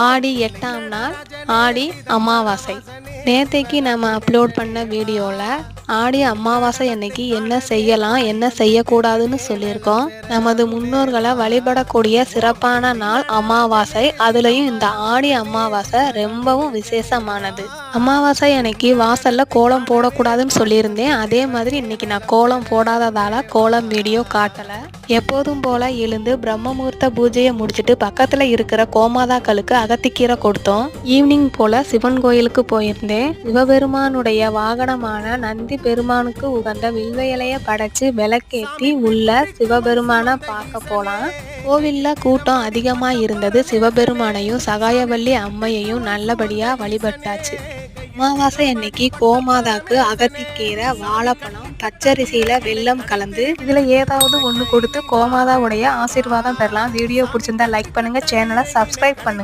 ஆடி 8ஆம் நாள் ஆடி அமாவாசை. நேத்தைக்கு நம்ம அப்லோட் பண்ண வீடியோவில் ஆடி அமாவாசை அன்னைக்கு என்ன செய்யலாம் என்ன செய்யக்கூடாதுன்னு சொல்லியிருக்கோம். நமது முன்னோர்களை வழிபடக்கூடிய சிறப்பான நாள் அமாவாசை. அதுலேயும் இந்த ஆடி அமாவாசை ரொம்பவும் விசேஷமானது. அமாவாசை அன்னைக்கு வாசல்ல கோலம் போடக்கூடாதுன்னு சொல்லியிருந்தேன். அதே மாதிரி இன்னைக்கு நான் கோலம் போடாததால கோலம் வீடியோ காட்டலை. எப்போதும் போல எழுந்து பிரம்ம முகூர்த்த பூஜையை முடிச்சுட்டு பக்கத்தில் இருக்கிற கோமாதாக்களுக்கு அகத்திக்கீரை கொடுத்தோம். ஈவினிங் போல சிவன் கோயிலுக்கு போயிருந்தேன். சிவபெருமானுடைய வாகனமான நந்தி பெருமானுக்கு உகந்த வில்வ இலைய படைச்சு விளக்கேற்றி உள்ள சிவபெருமான பார்க்க போலாம். கோவில்ல கூட்டம் அதிகமா இருந்தது. சிவபெருமானையும் சகாயவல்லி அம்மையையும் நல்லபடியா வழிபட்டாச்சு. அமாவாசை அன்னைக்கு கோமாதாக்கு அகத்திக்கீரை, வாழைப்பழம், பச்சரிசியில வெல்லம் கலந்து இதுல ஏதாவது ஒன்று கொடுத்து கோமாதாவுடைய ஆசீர்வாதம் பெறலாம். வீடியோ பிடிச்சிருந்தா லைக் பண்ணுங்க, சேனலை சப்ஸ்கிரைப் பண்ணுங்க.